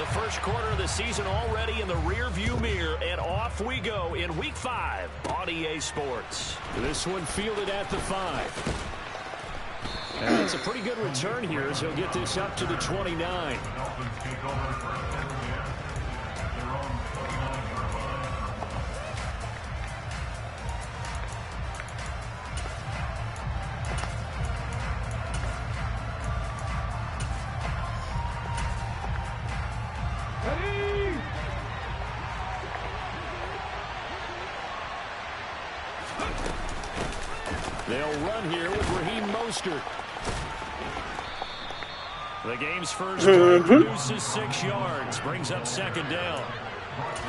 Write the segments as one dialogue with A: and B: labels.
A: The first quarter of the season already in the rear-view mirror, and off we go in Week 5 on EA Sports. This one fielded at the 5. And it's a pretty good return here as he'll get this up to the 29. They'll run here with Raheem Mostert. The game's first play produces 6 yards, brings up second down.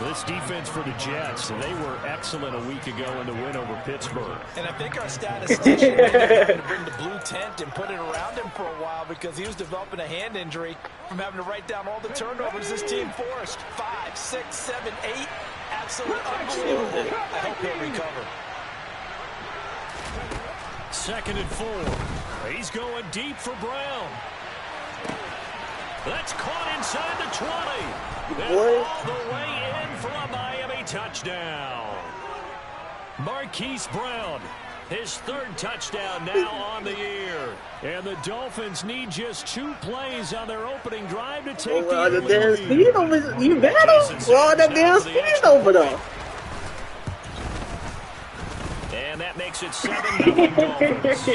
A: This defense for the Jets, they were excellent a week ago in the win over Pittsburgh.
B: And I think our statistician had to bring the blue tent and put it around him for a while because he was developing a hand injury from having to write down all the turnovers this team forced. 5, 6, 7, 8. Absolutely unbelievable. I hope he'll recover.
A: 2nd and 4. He's going deep for Brown. That's caught inside the 20. And all the way in for a Miami touchdown. Marquise Brown, his 3rd touchdown now on the year. And the Dolphins need just 2 plays on their opening drive to take the early lead.
C: You better. Well, that damn speed over there.
A: And that makes it 7-0 Dolphins.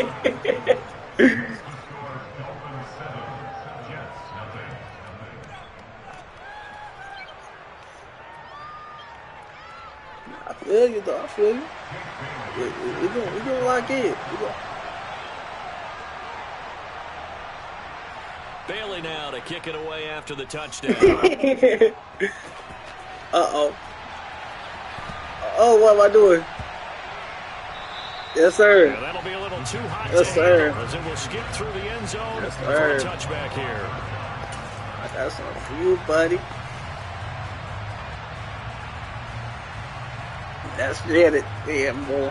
C: I feel you, though. I feel you. We're going to lock in.
A: Bailey now to kick it away after the touchdown.
C: Uh-oh. Oh, what am I doing? Yes, sir.
A: Yeah, that'll be a little too hot
C: yes,
A: to
C: sir.
A: handle as it will skip through the end zone
C: yes,
A: for a touchback here.
C: I got something for you, buddy. That's it. Yeah, boy.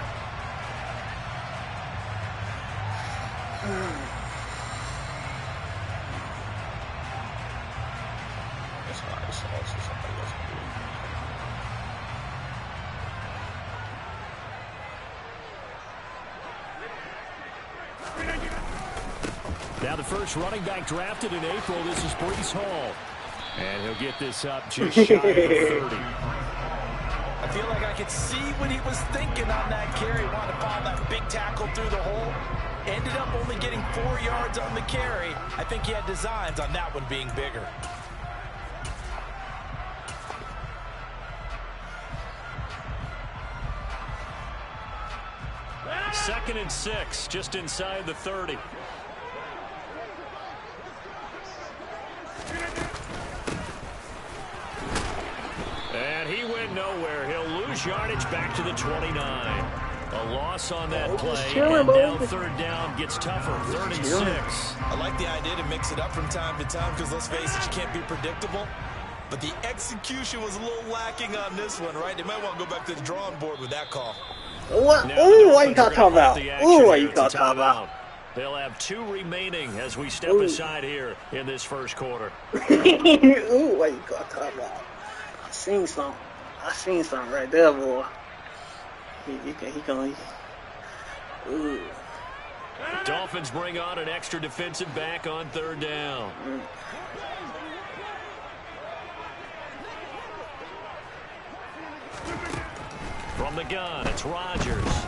A: Now the first running back drafted in April, this is Breece Hall. And he'll get this up just shy of the 30.
B: I feel like I could see what he was thinking on that carry. Wanted to find that big tackle through the hole. Ended up only getting 4 yards on the carry. I think he had designs on that one being bigger.
A: Second and 6, just inside the 30. And he went nowhere. He'll lose yardage back to the 29. A loss on that play, and now 3rd down gets tougher. 3rd and 6.
B: I like the idea to mix it up from time to time because, let's face it, you can't be predictable. But the execution was a little lacking on this one, right? They might want to go back to the drawing board with that call.
C: What? Ooh, what you talking about? Ooh, what you talking about?
A: They'll have 2 remaining as we step aside here in this first quarter.
C: Ooh, what you talking about? I seen something right there, boy. He going. Ooh.
A: The Dolphins bring on an extra defensive back on 3rd down. From the gun, it's Rodgers.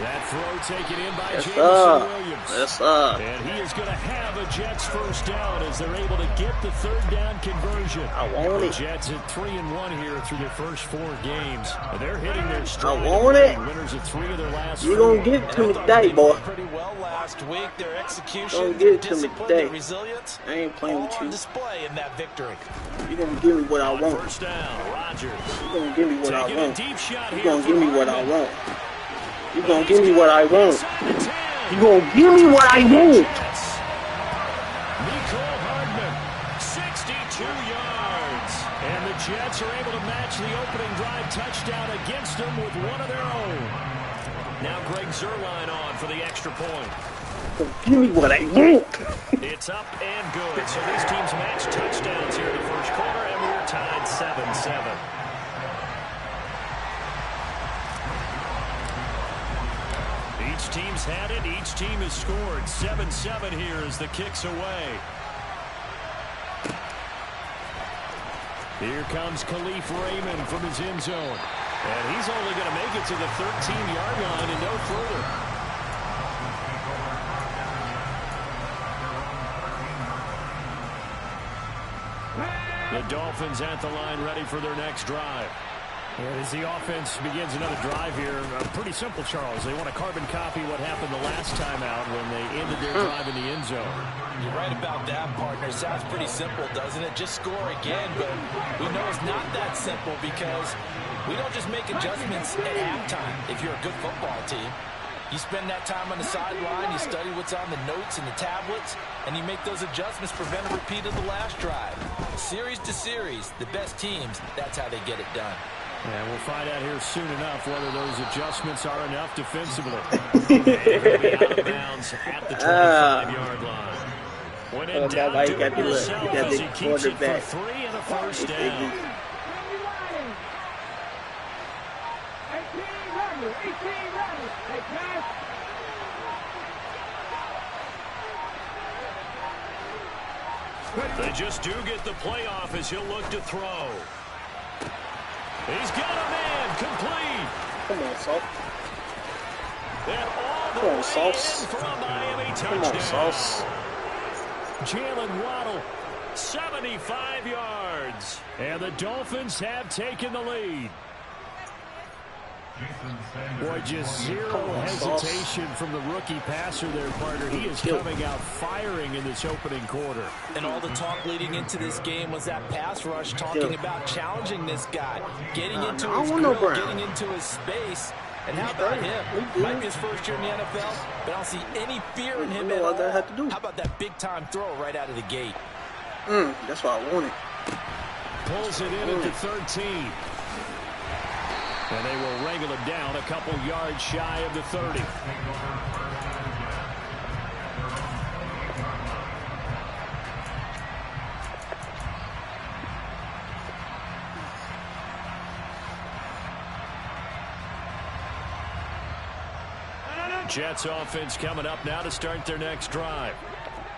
A: That throw taken in by Jameson Williams.
C: Yes, sir.
A: And he is going to have a Jets first down as they're able to get the 3rd down conversion.
C: I want it.
A: The Jets at 3-1 here through their first 4 games. And they're hitting their stride.
C: I want it.
A: Winners of 3 of their last 4.
C: You're going to get it to me today, boy.
B: Pretty well last week. Their execution,
C: don't get it to me
B: discipline,
C: today.
B: their resilience,
C: I ain't playing with you.
B: on display in that victory.
C: You're going to give me what I want.
A: First down, Rodgers.
C: You're going to give me what I want.
A: Deep shot
C: You're going to give me what I want. You're going to give me what I want. You're going to give me what I want.
A: Nicole Hardman, 62 yards. And the Jets are able to match the opening drive touchdown against them with one of their own. Now Greg Zuerlein on for the extra point.
C: Give me what I want.
A: It's up and good. So these teams match touchdowns here in the first quarter, and we're tied 7-7. Each team's had it. Each team has scored. 7-7 here as the kick's away. Here comes Khalif Raymond from his end zone. And he's only going to make it to the 13-yard line and no further. The Dolphins at the line ready for their next drive. And as the offense begins another drive here, pretty simple, Charles. They want to carbon copy what happened the last time out when they ended their drive in the end zone.
B: You're right about that, partner. Sounds pretty simple, doesn't it? Just score again, but we know it's not that simple because we don't just make adjustments at halftime if you're a good football team. You spend that time on the sideline, you study what's on the notes and the tablets, and you make those adjustments, prevent a repeat of the last drive. Series to series, the best teams, that's how they get it done.
A: And we'll find out here soon enough whether those adjustments are enough defensively. And they'll be out of bounds at the 25-yard line. When in doubt, do it yourself as he keeps it for 3 and a first down. They just do get the playoff as he'll look to throw. He's got a man complete.
C: Come on, Sauce.
A: And all the
C: Come on,
A: way
C: Sauce.
A: in for a Miami touchdown.
C: Come on, Sauce.
A: Jalen Waddle, 75 yards. And the Dolphins have taken the lead. Boy, just zero hesitation from the rookie passer there, partner. He is coming out firing in this opening quarter.
B: And all the talk leading into this game was that pass rush, talking about challenging this guy, getting into his grill, getting into his space. And how about him? Might be his first year in the NFL, but I don't see any fear in him at all. How about that big-time throw right out of the gate?
C: That's what I wanted.
A: Pulls it in at the 13. And they will wrangle him down a couple yards shy of the 30. Jets offense coming up now to start their next drive.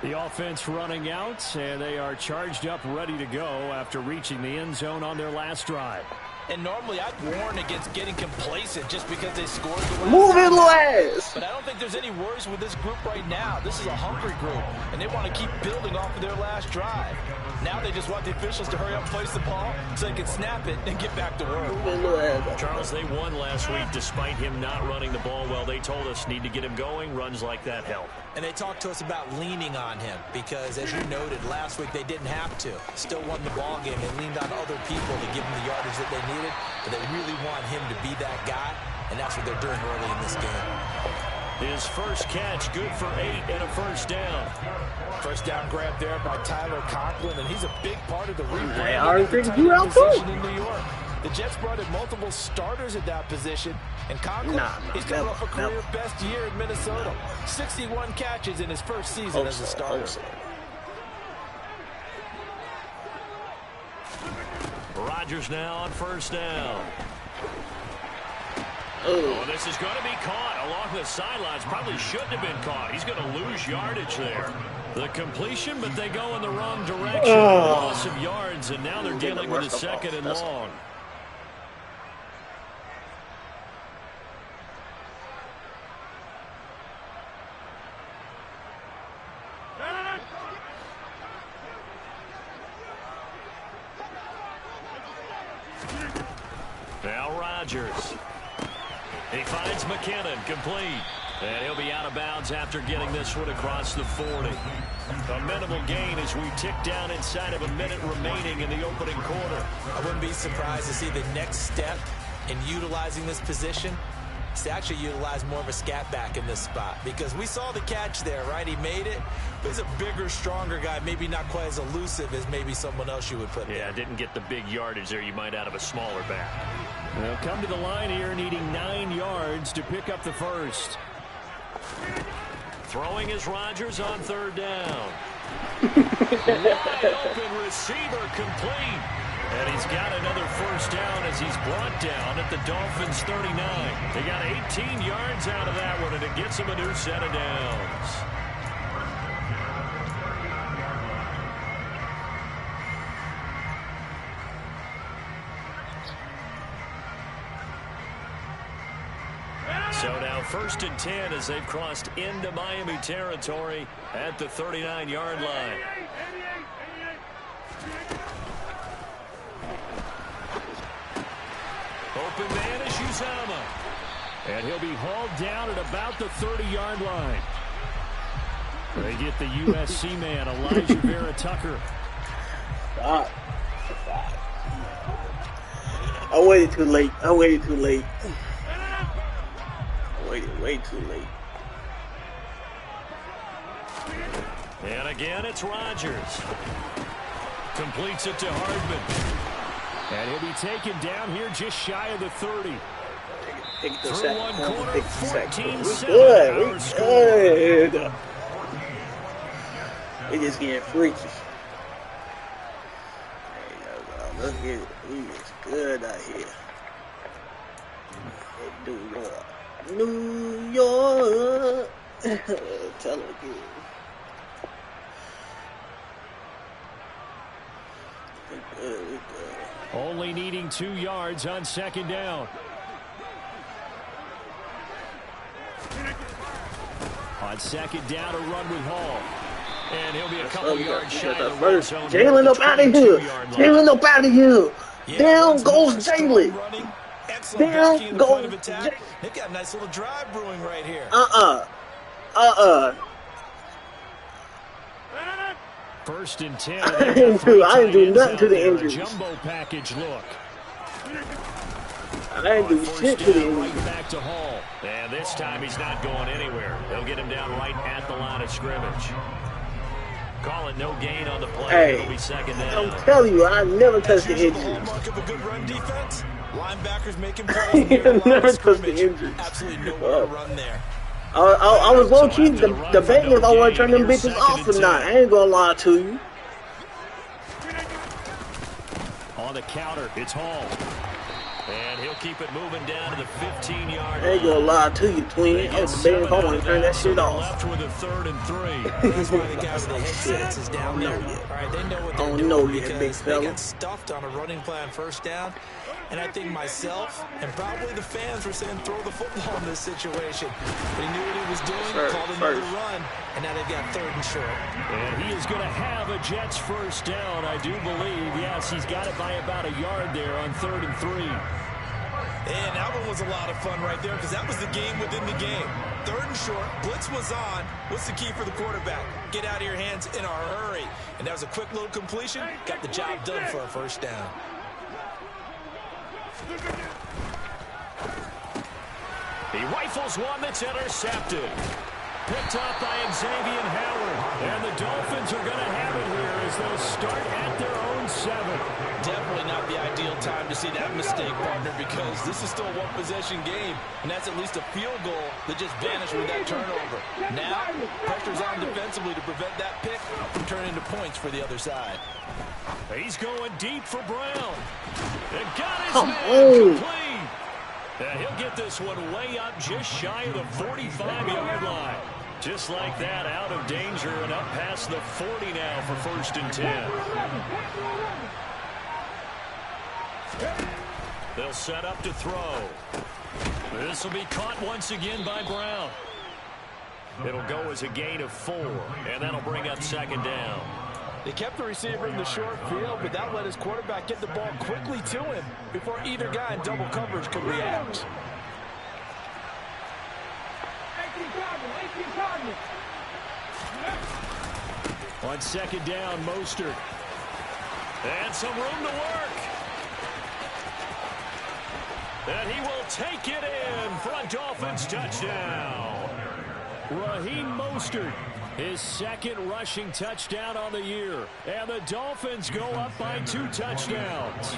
A: The offense running out, and they are charged up, ready to go after reaching the end zone on their last drive.
B: And normally I'd warn against getting complacent just because they scored the last
C: Move it, Laz!
B: But I don't think there's any worries with this group right now. This is a hungry group, and they want to keep building off of their last drive. Now they just want the officials to hurry up and place the ball so they can snap it and get back to work.
A: Charles, they won last week despite him not running the ball well. They told us need to get him going. Runs like that help.
B: And they talked to us about leaning on him because, as you noted, last week they didn't have to. Still won the ball game. They leaned on other people to give them the yardage that they needed, but they really want him to be that guy, and that's what they're doing early in this game.
A: His first catch, good for 8 and a first down.
B: First down grab there by Tyler Conklin, and he's a big part of the rebranding
C: I already figured you out
B: position in New York. The Jets brought in multiple starters at that position, and Conklin, he's coming off a career-best year in Minnesota. 61 catches in his first season as a starter.
A: Rodgers now on first down. Oh, this is going to be caught along the sidelines. Probably shouldn't have been caught. He's going to lose yardage there. The completion, but they go in the wrong direction. Loss of yards, and now they're dealing with a second and long. Now Rodgers. He finds McKinnon, complete. And he'll be out of bounds after getting this one across the 40. A minimal gain as we tick down inside of a minute remaining in the opening quarter.
B: I wouldn't be surprised to see the next step in utilizing this position is to actually utilize more of a scat back in this spot. Because we saw the catch there, right? He made it. But he's a bigger, stronger guy. Maybe not quite as elusive as maybe someone else you would put there.
A: Yeah, didn't get the big yardage there you might out of a smaller back. They'll come to the line here needing 9 yards to pick up the first. Throwing is Rodgers on third down. Wide open receiver complete. And he's got another first down as he's brought down at the Dolphins' 39. They got 18 yards out of that one, and it gets him a new set of downs. So now 1st and 10 as they've crossed into Miami territory at the 39-yard line. Open man is Uzama. And he'll be hauled down at about the 30-yard line. They get the USC man, Elijah Vera Tucker.
C: I waited too late. I waited too late. Way too late.
A: And again, it's Rodgers. Completes it to Hardman. And he'll be taken down here just shy of the 30.
C: Take the
A: Through one corner, 14-7.
C: Good. Good. They just getting freaky. Look at it. He is good out here. New York. New York. Tell him again. Good.
A: Only needing 2 yards on 2nd down. On 2nd down, a run with Hall. And he'll be a couple yards shy of the red zone.
C: Jalen up out of here. Jalen up out of here. Down goes Jalen. Down goes Jalen.
B: They've got a nice little drive brewing right here.
A: 1st and 10.
C: I didn't do nothing to the injuries.
A: Jumbo package look.
C: I didn't do shit to the injuries.
A: Right back to Hall. And this time he's not going anywhere. They'll get him down right at the line of scrimmage. Call it no gain on the play.
C: Hey,
A: it'll be 2nd down.
C: I'm telling you, I never touched the injuries.
B: Hallmark of a good run defense. Linebackers making plays near the line
C: Never
B: of
C: touched the
B: scrimmage.
C: injuries.
B: Absolutely nowhere to run there.
C: I was low key debating if I want to turn them bitches off or not. I ain't gonna lie to you.
A: On the counter, it's Hall. And he'll keep it moving down to the 15-yard line.
C: I ain't gonna lie to you, twin. I was debating if I want to turn that shit off.
A: Left with a 3rd and 3.
B: That's why the guy with the headsets is down there. All right, they know what they're doing because they got stuffed on a running play on 1st down. And I think myself and probably the fans were saying throw the football in this situation. But he knew what he was doing, called another run, and now they've got 3rd and short.
A: And he is going to have a Jets 1st down, I do believe. Yes, he's got it by about a yard there on 3rd and 3.
B: And that one was a lot of fun right there because that was the game within the game. 3rd and short, blitz was on. What's the key for the quarterback? Get out of your hands in a hurry. And that was a quick little completion. Got the job done for a 1st down.
A: He rifles one that's intercepted. Picked up by Xavier Howard. And the Dolphins are going to have it here as they'll start at their own 7.
B: Definitely not the ideal time to see that mistake, partner, because this is still a one-possession game, and that's at least a field goal that just vanished with that turnover. Now, pressure's on defensively to prevent that pick from turning into points for the other side.
A: He's going deep for Brown. And got his
C: Come
A: man
C: on.
A: complete. And he'll get this one way up just shy of the 45-yard line. Just like that, out of danger and up past the 40 now for 1st and 10. They'll set up to throw. This will be caught once again by Brown. It'll go as a gain of 4, and that'll bring up 2nd down.
B: They kept the receiver in the short field, but that let his quarterback get the ball quickly to him before either guy in double coverage could react.
A: On 2nd down, Mostert. And some room to work. And he will take it in for a Dolphins touchdown. Raheem Mostert, his 2nd rushing touchdown on the year. And the Dolphins go up by 2 touchdowns.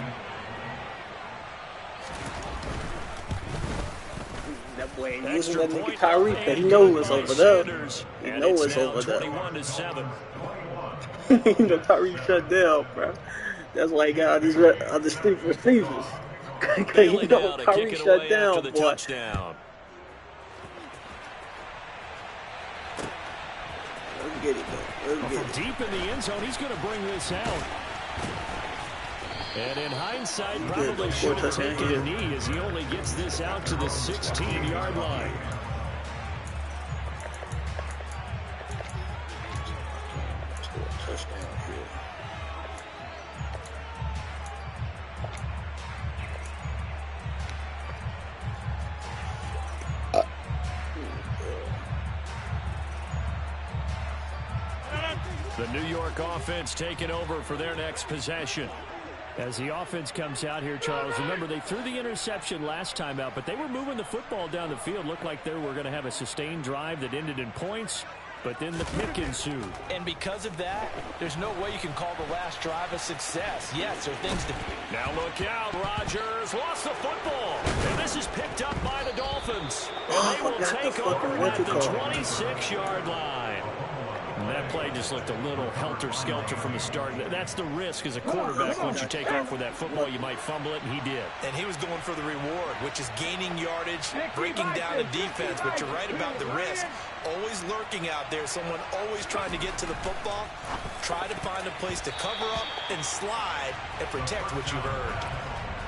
C: Wait, using that nigga Tyreek, he know it's over there. He know it's over there.
A: 21-7.
C: You know, Tyreek shut down, bro. That's why he got all these other street receivers. Cause you know Tyreek shut down, boy.
A: Touchdown.
C: Let's get it, though. Let's get it.
A: From deep in the end zone, he's going to bring this out. And in hindsight, probably should have taken a knee as he only gets this out to the 16-yard line. The New York offense taking over for their next possession. As the offense comes out here, Charles, remember they threw the interception last time out, but they were moving the football down the field. Looked like they were going to have a sustained drive that ended in points, but then the pick ensued.
B: And because of that, there's no way you can call the last drive a success. Yes, there are things to...
A: Now look out, Rodgers lost the football, and this is picked up by the Dolphins. And they will take over at the 26-yard line. And that play just looked a little helter-skelter from the start. That's the risk as a quarterback. Once you take off with that football, you might fumble it, and he did.
B: And he was going for the reward, which is gaining yardage, breaking down a defense. But you're right about the risk. Always lurking out there, someone always trying to get to the football. Try to find a place to cover up and slide and protect what you've earned.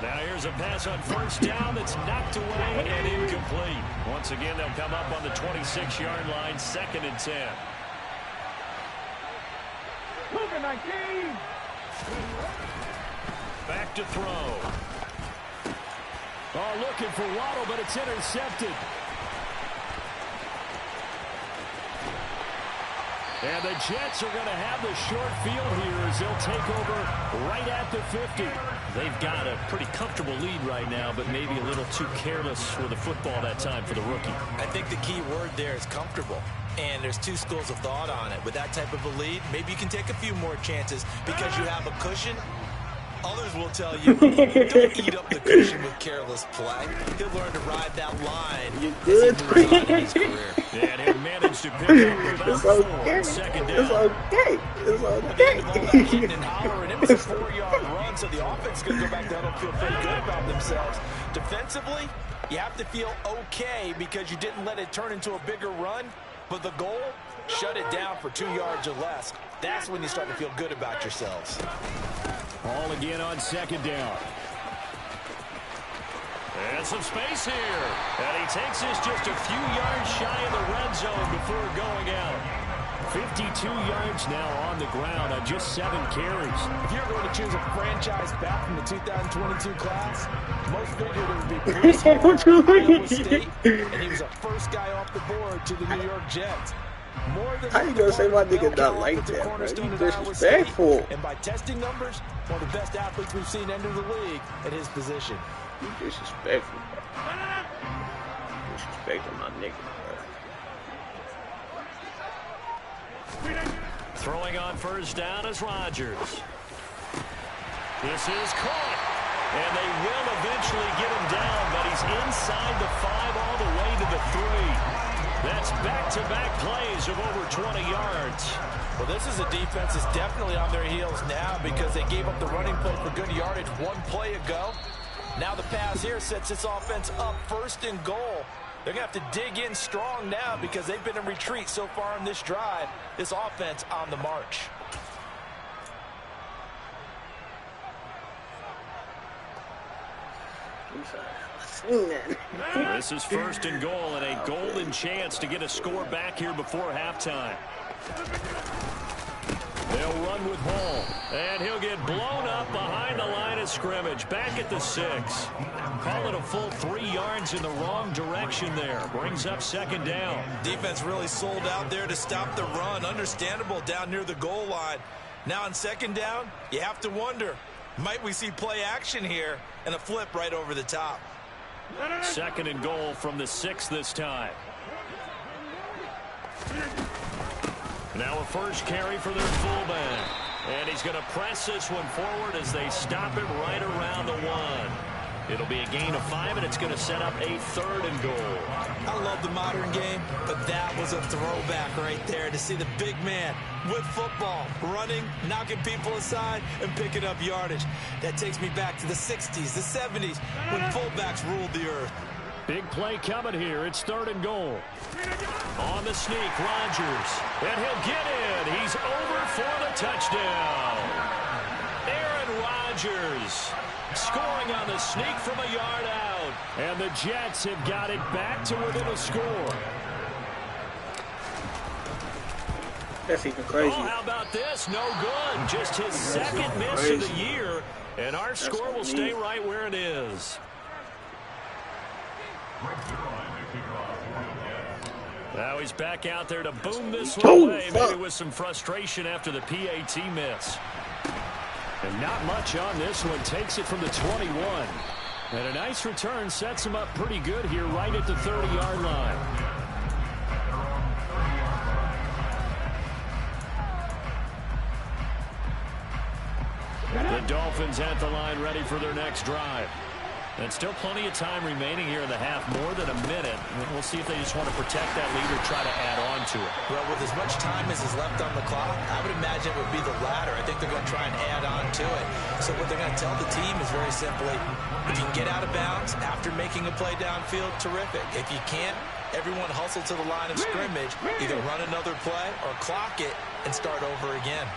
A: Now here's a pass on first down that's knocked away and incomplete. Once again, they'll come up on the 26-yard line, 2nd and 10. Back to throw. Oh, looking for Waddle, but it's intercepted. And the Jets are going to have the short field here as they'll take over right at the 50. They've got a pretty comfortable lead right now, but maybe a little too careless with the football that time for the rookie.
B: I think the key word there is comfortable. And there's two schools of thought on it. With that type of a lead, maybe you can take a few more chances because you have a cushion. Others will tell you, don't eat up the cushion with careless play. He'll learn to ride that line.
C: You good?
A: And he'll manage to pick up about 4 second down.
C: It's okay. It's okay.
B: And hollering, it was a 4-yard run, so the offense could go back down and feel pretty good about themselves. Defensively, you have to feel okay because you didn't let it turn into a bigger run. But the goal, shut it down for 2 yards or less. That's when you start to feel good about yourselves.
A: Ball again on 2nd down. And some space here. And he takes this just a few yards shy of the red zone before going out. 52 yards now on the ground on just 7 carries.
B: If you're going to choose a franchise back from the 2022 class, most figured it would be Bruce Hall from Iowa State, and he was the first guy off the board to the New York Jets.
C: How you gonna say my nigga not like that, bro? You disrespectful.
B: And by testing numbers, one of the best athletes we've seen enter the league at his position.
C: You disrespectful, bro. Disrespecting my nigga, bro.
A: Throwing on first down is Rodgers. This is caught. And they will eventually get him down, but he's inside the 5 all the way to the 3. That's back-to-back plays of over 20 yards.
B: Well, this is a defense that's definitely on their heels now because they gave up the running play for good yardage 1 play ago. Now the pass here sets this offense up 1st and goal. They're going to have to dig in strong now because they've been in retreat so far in this drive. This offense on the march.
A: This is 1st and goal and a golden chance to get a score back here before halftime. They'll run with Hall, and he'll get blown up behind the line of scrimmage. Back at the 6. Call it a full 3 yards in the wrong direction there. Brings up 2nd down.
B: Defense really sold out there to stop the run. Understandable down near the goal line. Now on 2nd down, you have to wonder, might we see play action here and a flip right over the top?
A: 2nd and goal from the 6 this time. Now a first carry for their fullback. And he's going to press this one forward as they stop it right around the 1. It'll be a gain of 5, and it's going to set up a 3rd and goal.
B: I love the modern game, but that was a throwback right there to see the big man with football, running, knocking people aside, and picking up yardage. That takes me back to the 60s, the 70s, when fullbacks ruled the earth.
A: Big play coming here. It's 3rd and goal. On the sneak, Rodgers. And he'll get in. He's over for the touchdown. Aaron Rodgers scoring on the sneak from a yard out. And the Jets have got it back to within a score.
C: That's even crazy.
A: Oh, how about this? No good. Just his second miss of the year. And our score will stay right where it is. Now he's back out there to boom this one away, maybe with some frustration after the PAT miss. And not much on this one. Takes it from the 21. And a nice return sets him up pretty good here right at the 30-yard line. The Dolphins at the line ready for their next drive. And still plenty of time remaining here in the half, more than a minute. We'll see if they just want to protect that lead or try to add on to it.
B: Well, with as much time as is left on the clock, I would imagine it would be the latter. I think they're going to try and add on to it. So what they're going to tell the team is very simply, if you can get out of bounds after making a play downfield, terrific. If you can't, everyone hustle to the line of scrimmage, either run another play or clock it and start over again.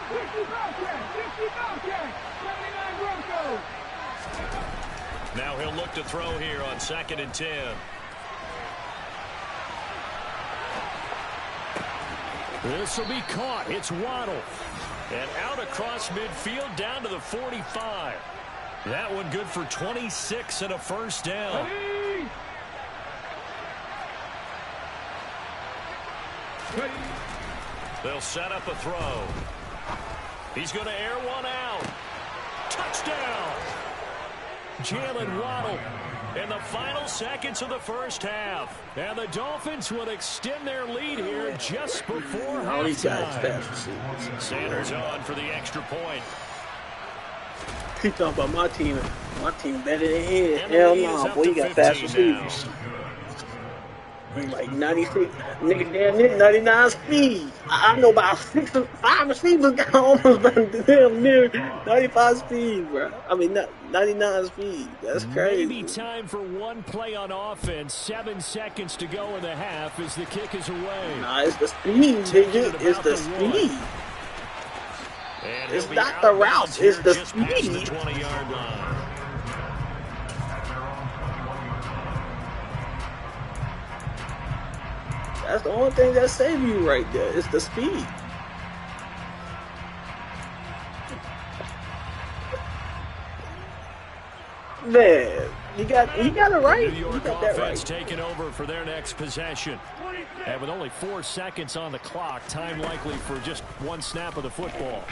D: 60 Bobcats, 60 Bobcats, 79 Broncos.
A: Now he'll look to throw here on 2nd and 10. This will be caught. It's Waddle. And out across midfield down to the 45. That one good for 26 and a first down. They'll set up a throw. He's going to air one out. Touchdown! Jalen Waddle in the final seconds of the first half. And the Dolphins will extend their lead here just before halftime. Sanders on for the extra point.
C: He talking about my team. My team better than his. Hell no, boy, you got fast receivers. Like 96, nigga, damn near 99 speed. I know about 5 receivers got almost damn near 95 speed, bro. I mean, 99 speed. That's crazy.
A: Maybe time for one play on offense. 7 seconds to go in the half as the kick is away.
C: Nah, it's the speed, nigga. It's the speed. It's not the route. It's the speed.
A: The 20-yard line.
C: That's the only thing that saves you right there. It's the speed. Man, you got it right.
A: New York
C: you got that
A: offense
C: right.
A: taking over for their next possession. And with only 4 seconds on the clock, time likely for just one snap of the football.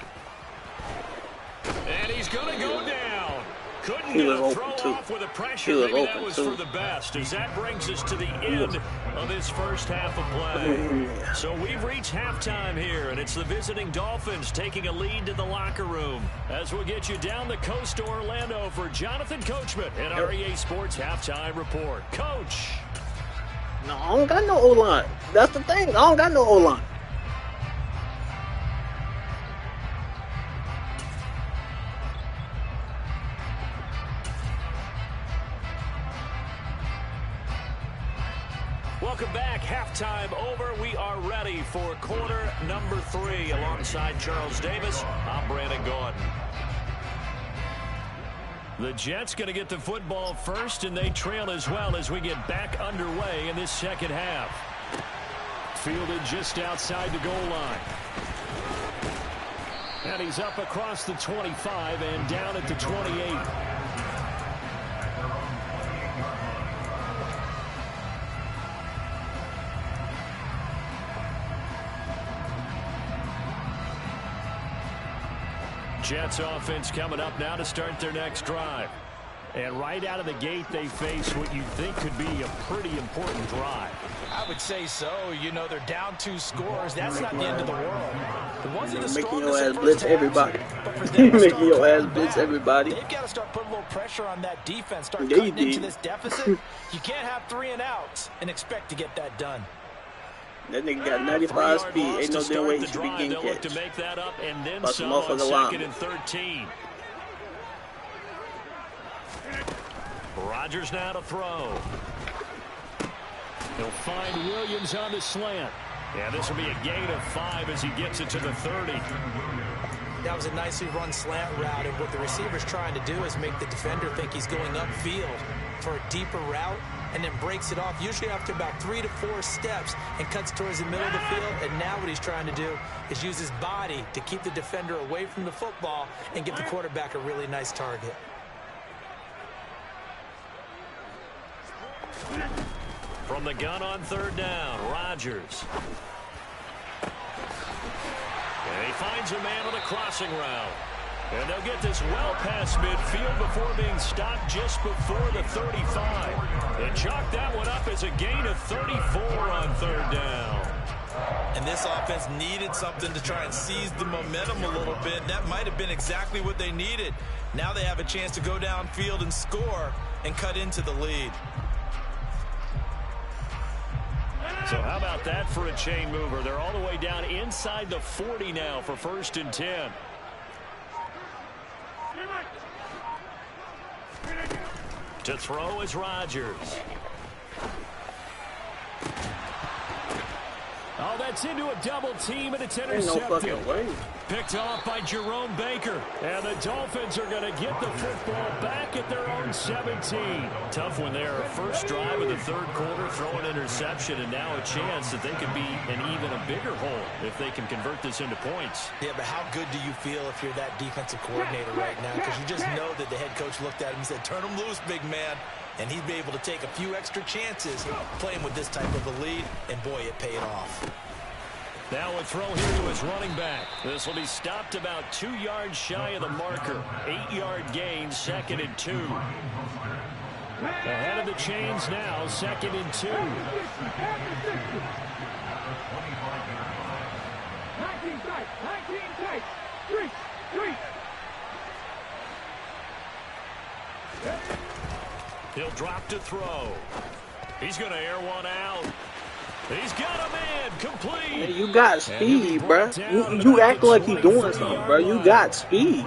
A: And he's going to go down. Couldn't get a throw off with a pressure. Maybe that was for the best, as that brings us to the end of this first half of play. So we've reached halftime here, and it's the visiting Dolphins taking a lead to the locker room. As we'll get you down the coast to Orlando for Jonathan Coachman and our EA Sports Halftime Report. Coach.
C: No, I don't got no O-line. That's the thing. I don't got no O-line.
A: Welcome back. Halftime over. We are ready for quarter number 3. Alongside Charles Davis, I'm Brandon Gordon. The Jets going to get the football first, and they trail as well as we get back underway in this second half. Fielded just outside the goal line. And he's up across the 25 and down at the 28. Jets offense coming up now to start their next drive. And right out of the gate, they face what you think could be a pretty important drive.
B: I would say so. You know, they're down 2 scores. That's not the end of the world. It wasn't the
C: making your
B: strongest
C: ass
B: at
C: blitz
B: first half,
C: everybody.
B: but for them to
C: Making
B: start
C: your ass
B: coming
C: blitz
B: back,
C: everybody.
B: They've got to start putting a little pressure on that defense, start
C: Yeah,
B: cutting
C: you
B: into
C: did.
B: this deficit. You can't have 3 and outs and expect to get that done.
C: That nigga got 95 speed. Ain't no damn way he should be getting
A: They'll look
C: catch.
A: to make that up and then
C: Plus
A: some on
C: motherfucker
A: 2nd
C: line.
A: and 13. Rodgers now to throw. He'll find Williams on the slant. Yeah, this will be a gain of 5 as he gets it to the 30.
B: That was a nicely run slant route, and what the receiver's trying to do is make the defender think he's going upfield for a deeper route and then breaks it off, usually after about 3 to 4 steps, and cuts towards the middle of the field. And now what he's trying to do is use his body to keep the defender away from the football and give the quarterback a really nice target.
A: From the gun on 3rd down, Rodgers. And he finds a man on a crossing route. And they'll get this well past midfield before being stopped just before the 35. They chalk that one up as a gain of 34 on 3rd down.
B: And this offense needed something to try and seize the momentum a little bit. That might have been exactly what they needed. Now they have a chance to go downfield and score and cut into the lead.
A: So how about that for a chain mover? They're all the way down inside the 40 now for 1st and 10. To throw is Rodgers. Oh, that's into a double team, and it's intercepted.
C: Ain't no fucking way.
A: Picked off by Jerome Baker. And the Dolphins are going to get the football back at their own 17. Tough one there. First drive of the 3rd quarter, throw an interception, and now a chance that they could be in even a bigger hole if they can convert this into points.
B: Yeah, but how good do you feel if you're that defensive coordinator right now? Because you just know that the head coach looked at him and said, turn him loose, big man. And he'd be able to take a few extra chances playing with this type of a lead, and boy, it paid off.
A: Now a throw here to his running back. This will be stopped about 2 yards shy of the marker. 8-yard gain, 2nd and 2. Ahead of the chains now, 2nd and 2.
D: 19 tight, 19 tight. 3.
A: He'll drop to throw. He's going to air one out. He's got a man complete.
C: Man, you got speed, bro. You act like you doing something, bro. You got speed.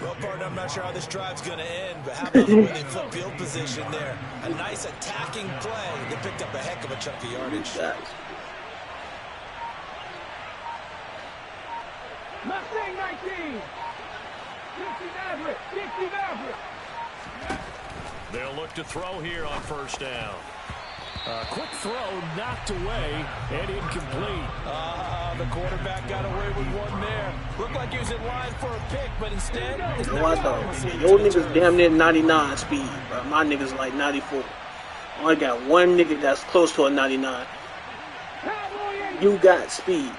B: Well, partner, I'm not sure how this drive's going to end, but how about the way they flip field position there? A nice attacking play. They picked up a heck of a chunk of yardage.
D: Mustang 19. 60 Maverick.
A: They'll look to throw here on 1st down. Quick throw knocked away and incomplete.
B: The quarterback got away with one there. Looked like he was in line for a pick, but instead...
C: You know what, though? Your niggas damn near 99 speed, bro. My niggas like 94. I only got one nigga that's close to a 99. You got speed.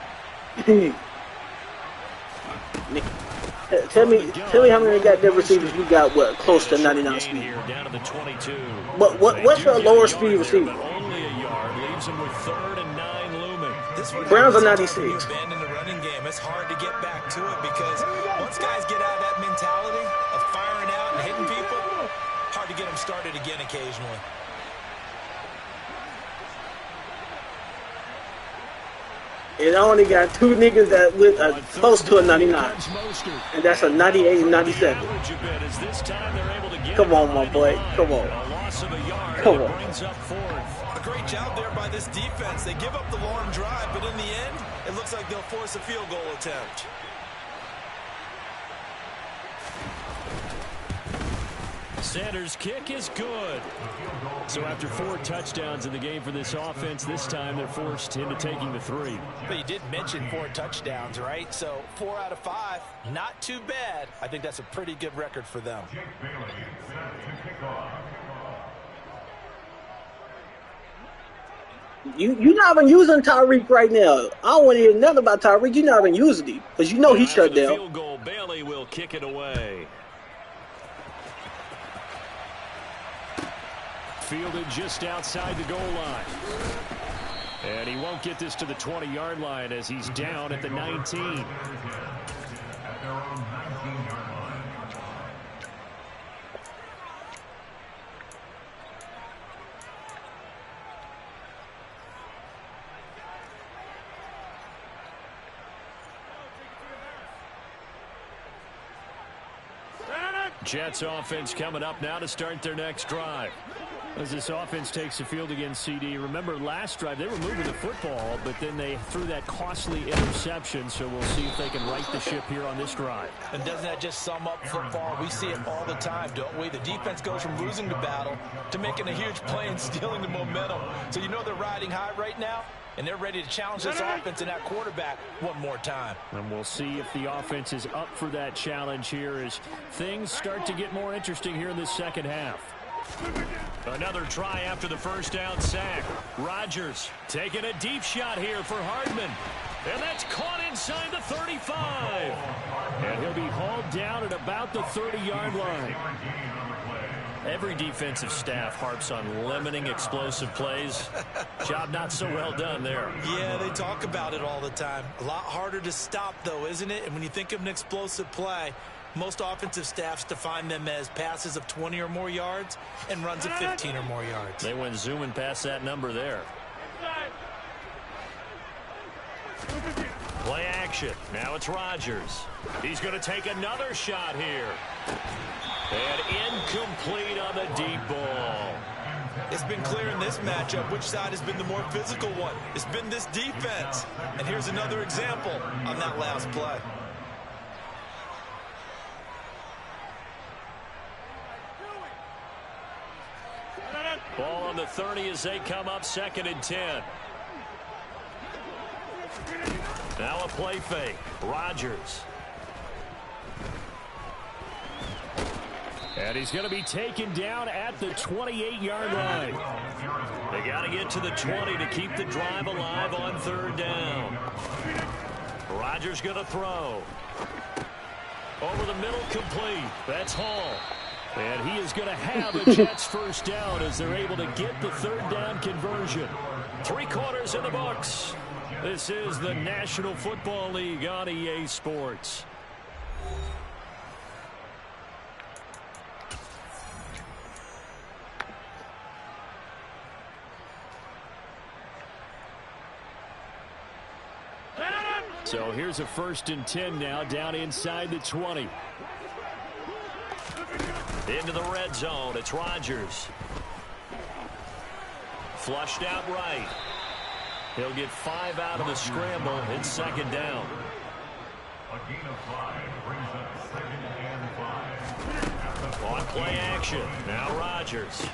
C: Tell me how many goddamn receivers you got, what, close to 99 speed.
A: Here down to the 22.
C: What's your lower speed receiver?
A: Only a yard leaves him with 3rd and 9 looming.
C: Browns are 96.
B: You abandon the running game. It's hard to get back to it because once guys get out of that mentality of firing out and hitting people, hard to get them started again occasionally.
C: It only got 2 niggas that with close to a 99, and that's a 98 and 97. Come on, my boy. Come on. Come on.
B: A great job there by this defense. They give up the long drive, but in the end, it looks like they'll force a field goal attempt.
A: Sanders' kick is good. So after 4 touchdowns in the game for this offense, this time they're forced into taking the 3.
B: But you did mention 4 touchdowns, right? So 4 out of 5, not too bad. I think that's a pretty good record for them.
C: You're not even using Tyreek right now. I don't want to hear nothing about Tyreek. You're not even using him because you know he shut down.
A: Field goal, Bailey will kick it away. fielded just outside the goal line. And he won't get this to the 20-yard line as he's down at the 19. Jets offense coming up now to start their next drive. As this offense takes the field against CD, remember last drive they were moving the football, but then they threw that costly interception, so we'll see if they can right the ship here on this drive.
B: And doesn't that just sum up football? We see it all the time, don't we? The defense goes from losing the battle to making a huge play and stealing the momentum. So you know they're riding high right now, and they're ready to challenge this offense and that quarterback one more time.
A: And we'll see if the offense is up for that challenge here as things start to get more interesting here in this second half. Another try after the first down sack. Rodgers taking a deep shot here for Hardman. And that's caught inside the 35. And he'll be hauled down at about the 30-yard line. Every defensive staff harps on limiting explosive plays. Job not so well done there.
B: Yeah, they talk about it all the time. A lot harder to stop, though, isn't it? And when you think of an explosive play, most offensive staffs define them as passes of 20 or more yards and runs of 15 or more yards.
A: They went zooming past that number there. Play action. Now it's Rodgers. He's going to take another shot here. And incomplete on the deep ball.
B: It's been clear in this matchup which side has been the more physical one. It's been this defense. And here's another example on that last play.
A: Ball on the 30 as they come up 2nd and 10. Now a play fake. Rodgers. And he's going to be taken down at the 28-yard line. They got to get to the 20 to keep the drive alive on 3rd down. Rodgers going to throw. Over the middle, complete. That's Hall. And he is going to have a Jets first down as they're able to get the 3rd down conversion. 3 quarters in the books. This is the National Football League on EA Sports. So here's a 1st and 10 now down inside the 20. Into the red zone. It's Rodgers. Flushed out right. He'll get 5 out of the scramble. It's 2nd down.
E: A gain of 5 brings up 2nd and 5.
A: On play action. Now Rodgers.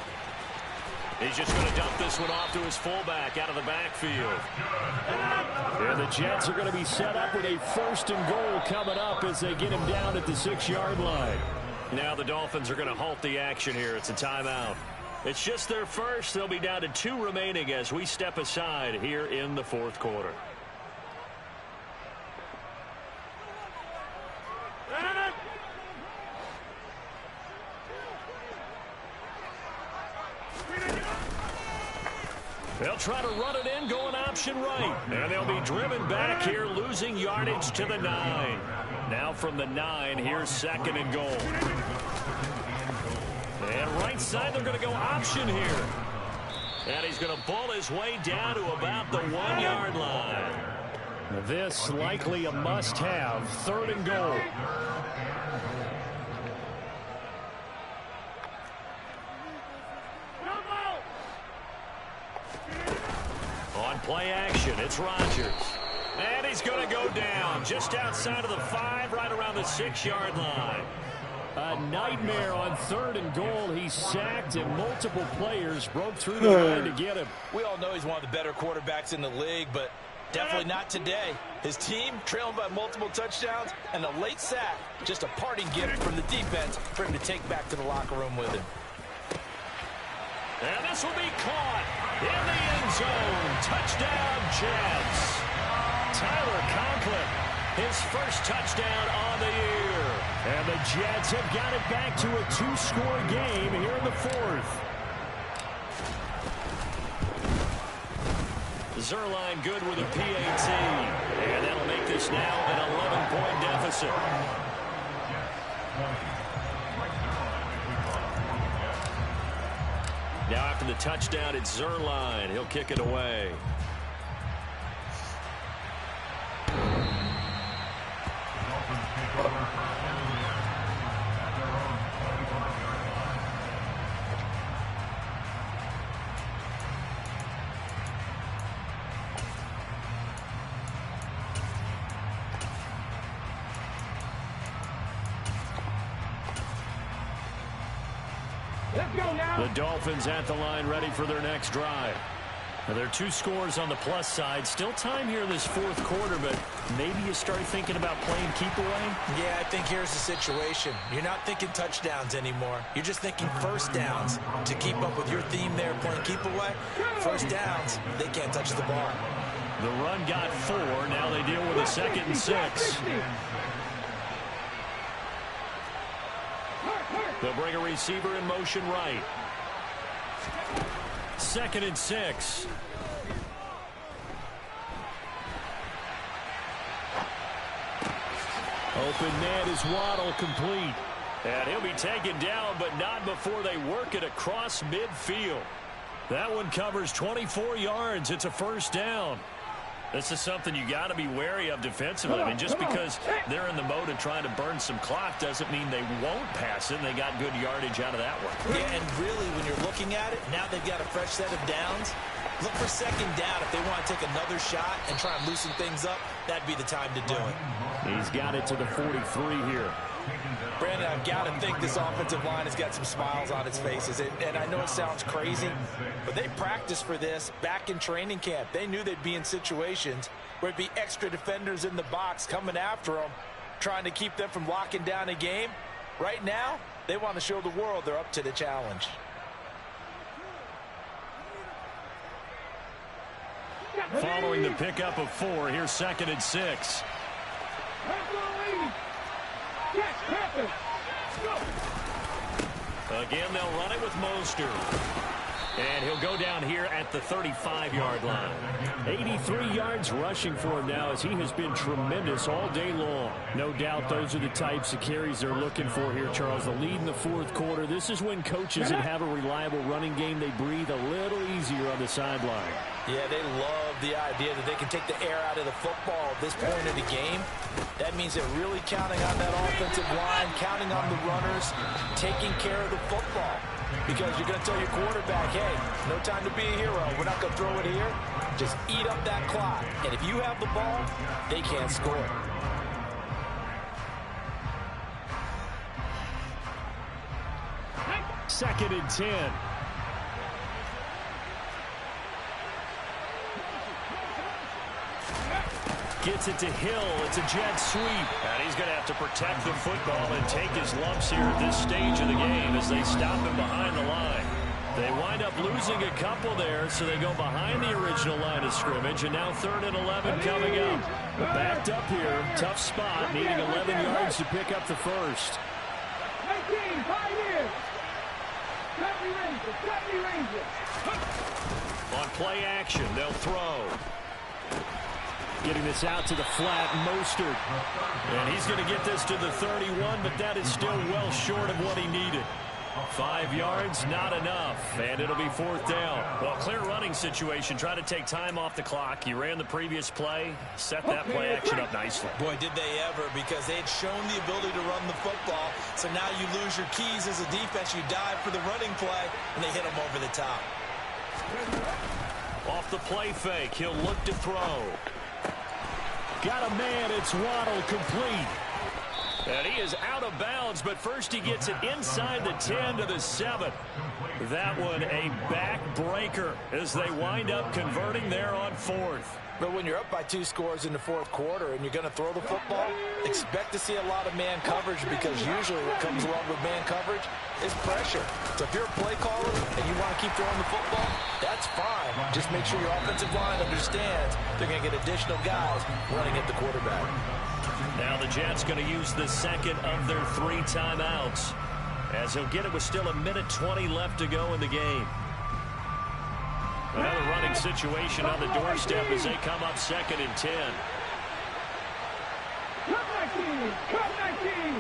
A: He's just going to dump this one off to his fullback out of the backfield. And the Jets are going to be set up with a 1st and goal coming up as they get him down at the 6-yard line. Now the Dolphins are going to halt the action here. It's a timeout. It's just their first. They'll be down to 2 remaining as we step aside here in the 4th quarter. They'll try to run it in, going option right. And they'll be driven back here, losing yardage to the 9. Now from the 9, here's 2nd and goal. And right side, they're going to go option here. And he's going to ball his way down to about the 1-yard line. This likely a must-have, 3rd and goal. On play action, it's Rodgers. And he's going to go down just outside of the 5, right around the 6-yard line. A nightmare on 3rd and goal. He's sacked, and multiple players broke through the line to get him.
B: We all know he's one of the better quarterbacks in the league, but definitely not today. His team trailing by multiple touchdowns, and a late sack, just a parting gift from the defense for him to take back to the locker room with him.
A: And this will be caught in the end zone. Touchdown, Jets. Tyler Conklin, his first touchdown on the year. And the Jets have got it back to a 2-score game here in the 4th. Zuerlein good with a PAT. And that'll make this now an 11-point deficit. Now after the touchdown, it's Zuerlein. He'll kick it away.
D: Let's go now.
A: The Dolphins at the line ready for their next drive. Now, there are 2 scores on the plus side. Still time here in this fourth quarter, but maybe you start thinking about playing keep away?
B: Yeah, I think here's the situation. You're not thinking touchdowns anymore. You're just thinking first downs to keep up with your theme there, playing keep away. First downs, they can't touch the ball.
A: The run got 4. Now they deal with a 2nd and 6. They'll bring a receiver in motion right. 2nd and 6. Open man is Waddle, complete. And he'll be taken down, but not before they work it across midfield. That one covers 24 yards. It's a first down. This is something you got to be wary of defensively. I mean, just because they're in the mode of trying to burn some clock doesn't mean they won't pass it, and they got good yardage out of that one.
B: Yeah, and really, when you're looking at it, now they've got a fresh set of downs. Look for 2nd down. If they want to take another shot and try and loosen things up, that'd be the time to do it.
A: He's got it to the 43 here.
B: Brandon, I've got to think this offensive line has got some smiles on its faces. And I know it sounds crazy, but they practiced for this back in training camp. They knew they'd be in situations where it'd be extra defenders in the box coming after them, trying to keep them from locking down a game. Right now, they want to show the world they're up to the challenge.
A: Following the pickup of 4, here's 2nd and 6. Again, they'll run it with Mostert. And he'll go down here at the 35-yard line. 83 yards rushing for him now as he has been tremendous all day long. No doubt those are the types of carries they're looking for here, Charles. The lead in the fourth quarter. This is when coaches that have a reliable running game, they breathe a little easier on the sideline.
B: Yeah, they love the idea that they can take the air out of the football at this point of the game. That means they're really counting on that offensive line, counting on the runners, taking care of the football. Because you're going to tell your quarterback, hey, no time to be a hero. We're not going to throw it here. Just eat up that clock. And if you have the ball, they can't score.
A: Second and 10. Gets it to Hill. It's a jet sweep. And he's going to have to protect the football and take his lumps here at this stage of the game as they stop him behind the line. They wind up losing a couple there, so they go behind the original line of scrimmage, and now 3rd and 11 coming up. Backed up here, tough spot, needing 11 yards to pick up the first.
D: 19, 5 years.
A: On play action, they'll throw. Getting this out to the flat, Mostert. And he's going to get this to the 31, but that is still well short of what he needed. 5 yards, not enough, and it'll be 4th down. Well, clear running situation. Try to take time off the clock. You ran the previous play, set that play action up nicely.
B: Boy, did they ever, because they had shown the ability to run the football. So now you lose your keys as a defense. You dive for the running play, and they hit them over the top.
A: Off the play fake, he'll look to throw. Got a man, it's Waddle, complete. And he is out of bounds, but first he gets it inside the 10 to the 7. That one a backbreaker as they wind up converting there on 4th.
B: But when you're up by 2 scores in the fourth quarter and you're going to throw the football, expect to see a lot of man coverage, because usually what comes along with man coverage is pressure. So if you're a play caller and you want to keep throwing the football, that's fine. Just make sure your offensive line understands they're going to get additional guys running at the quarterback.
A: Now the Jets going to use the second of their 3 timeouts, as he'll get it with still 1:20 left to go in the game. Another running situation on the doorstep as they come up 2nd and 10.
D: Cut 19. Cut 19.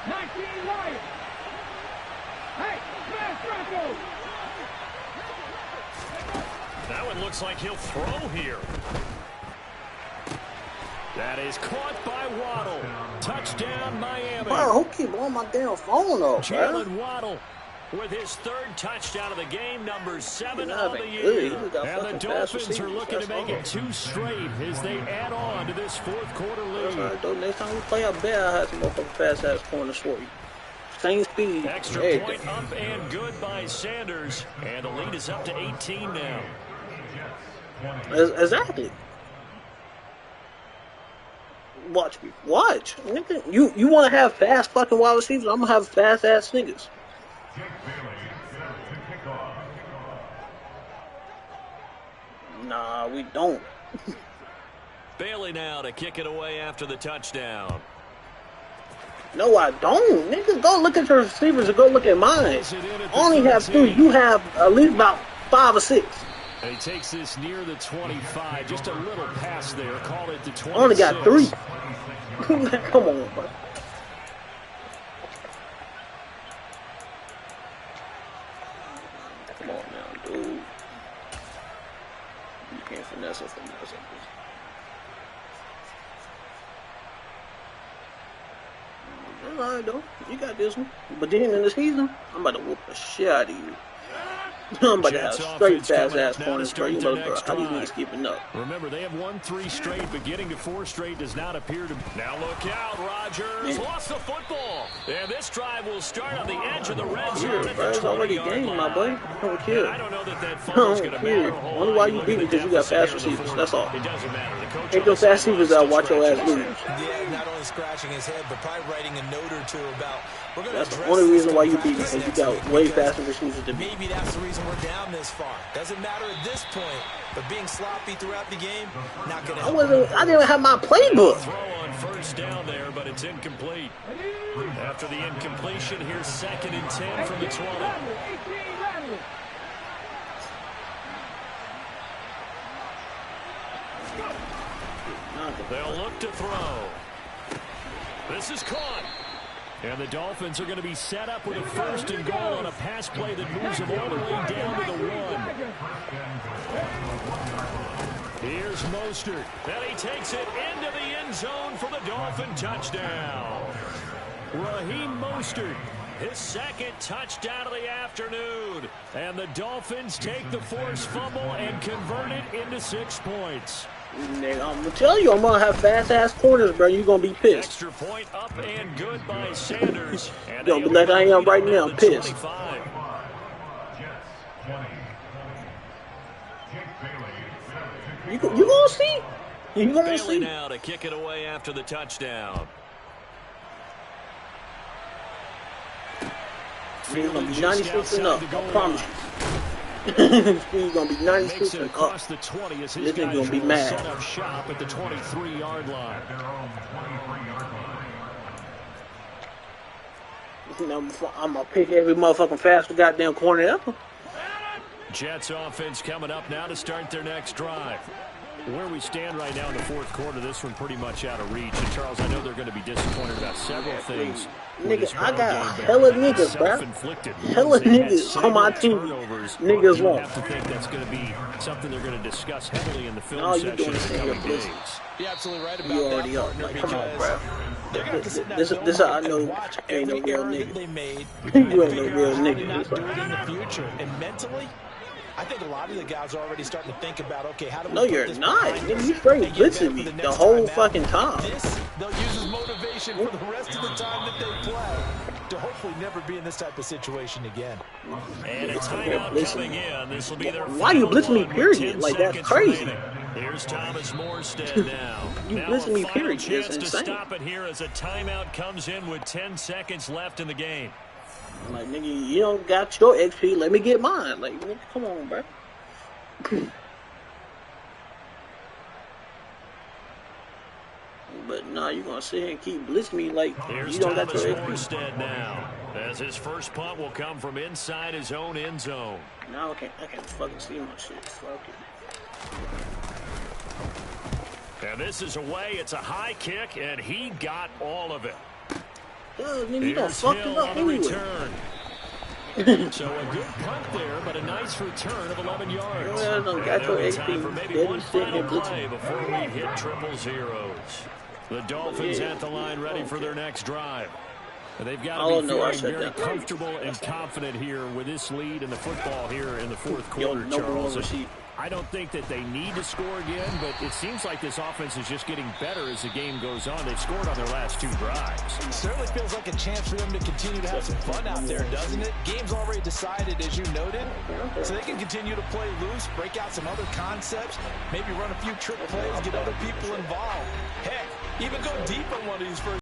D: 19 right. Hey, smash Franco.
A: That one looks like he'll throw here. That is caught by Waddle. Touchdown, Miami.
C: Bro, who keep blowing my damn phone off, bro?
A: Jalen Waddle with his 3rd touchdown of the game, number 7
C: Yeah,
A: of the
C: good.
A: year.
C: He got
A: And the
C: fucking
A: Dolphins
C: fast
A: are looking to make it 2 straight as they add on to this 4th quarter
C: That's all
A: lead.
C: right, though. Next time we play, I bet I have some motherfucking fast-ass corners for you. Same speed.
A: Extra
C: everything.
A: point up and good by Sanders. And the lead is up to 18 now.
C: Exactly. Watch me. Watch. Nigga, you want to have fast fucking wide receivers? I'm going to have fast-ass niggas. Nah, we don't.
A: Bailey now to kick it away after the touchdown.
C: No, I don't. Niggas, go look at your receivers and go look at mine. I only have 3. You have at least about 5 or 6.
A: And he takes this near the 25. Just a little pass there. Call it the 26.
C: I only got 3. Come on, bro. Come on now, dude. You can't finesse it. Alright, though. You got this one. But then in the season, I'm about to whoop the shit out of you. I'm about to have straight fast-ass corners, bro. You know, bro. How these niggas keeping up?
A: Remember, they have won 3 straight, but getting to 4 straight does not appear to... Now look out, Rodgers. Lost the football. And this drive will start on the edge of the red zone at the 20-yard line.
C: It's already game, my boy. I don't care.
A: I don't know that fumble's going to matter.
C: Only why you beat me because you got fast receivers. That's all.
A: It doesn't matter. The coach
C: Take those fast receivers out, watch your ass lose.
B: Yeah, not only scratching his head, but probably writing a note or 2 about...
C: That's the only reason why you beat me, because you got way faster receivers than me.
B: Maybe that's the reason we're down this far. Doesn't matter at this point, but being sloppy throughout the game, not going to help.
C: I didn't have my playbook.
A: Throw on 1st down there, but it's incomplete. After the incompletion, here's 2nd and 10 from the 20. They'll look to throw. This is caught. And the Dolphins are going to be set up with a 1st and goal on a pass play that moves them all the way down to the 1. Here's Mostert. And he takes it into the end zone for the Dolphin touchdown. Raheem Mostert, his 2nd touchdown of the afternoon. And the Dolphins take the forced fumble and convert it into 6 points.
C: Nigga, I'm gonna tell you, I'm gonna have fast-ass corners, bro. You gonna be pissed.
A: Extra point up and good by Sanders. And
C: Yo, but like I am right now, I'm pissed.
A: 25.
C: You gonna see? You gonna
A: Bailey
C: see?
A: now to kick it away after the touchdown.
C: He's gonna be 96 and up. I promise you. He's gonna be 96 and up.
A: The 20 as his
C: This nigga gonna be mad.
A: set up shop at the 23-yard line.
C: I'm gonna pick every motherfucking faster goddamn corner ever.
A: Jets offense coming up now to start their next drive. Where we stand right now in the 4th quarter, this one pretty much out of reach. And Charles, I know they're going to be disappointed about several things.
C: Nigga, I got hella niggas, bro. Hella niggas on my team. Niggas
A: You
C: won't.
A: have to think that's going to be something they're going to discuss heavily in the film
C: No, you
A: section
C: doing
A: in the
C: this in your
A: coming
C: business.
A: days.
B: You're absolutely right about
C: You
B: that,
C: already up.
B: partner,
C: Like, come on,
B: because
C: bro.
B: they're gonna have to sit in that
C: This
B: film
C: is how I
B: and
C: know
B: watch
C: you ain't no
B: every
C: real
B: error that
C: nigga.
B: they made.
C: You ain't no
B: Figure
C: real
B: out how to
C: nigga.
B: not do it in the future. And mentally, I think a lot of the guys are already starting to think about, okay, how do we
C: No,
B: put
C: you're
B: this
C: not.
B: behind
C: Nigga,
B: us
C: you straight
B: and get better
C: blitzing me
B: for
C: the
B: next
C: whole
B: time out?
C: fucking time.
B: This, they'll use as motivation for the rest of the time that they play to hopefully never be in this type of situation again.
A: And a timeout coming in. This will be their
C: Why you blitzing me,
A: final one with
C: period?
A: 10
C: Like, that's
A: seconds
C: crazy.
A: remaining. Here's Thomas Morstead now.
C: You
A: Now
C: blitzing
A: a
C: me,
A: final
C: period.
A: chance
C: It's
A: to
C: insane.
A: stop it here as a timeout comes in with 10 seconds left in the game.
C: I'm like, nigga, you don't got your XP. Let me get mine. Like, nigga, come on, bro. But nah, you gonna sit here and keep blitzing me like
A: Here's
C: you don't got
A: Thomas
C: your XP.
A: Morstead now. As his first punt will come from inside his own end zone.
C: Now I can't fucking see my shit. Fuck it.
A: And this is away. It's a high kick, and he got all of it.
C: Nigga, you done fucked it up anyway.
A: So a good punt there, but a nice return of 11 yards.
C: Well, done got your 18.
A: Time for maybe one final play before we hit triple zeros. The Dolphins at the line ready for their next drive. They've got to be feeling very comfortable and confident here with this lead in the football here in the fourth quarter, Charles. I don't think that they need to score again, but it seems like this offense is just getting better as the game goes on. They've scored on their last 2 drives.
B: It certainly feels like a chance for them to continue to have some fun out there, doesn't it? Game's already decided, as you noted, so they can continue to play loose, break out some other concepts, maybe run a few trick plays, get other people involved. Heck, even go deep on one of these first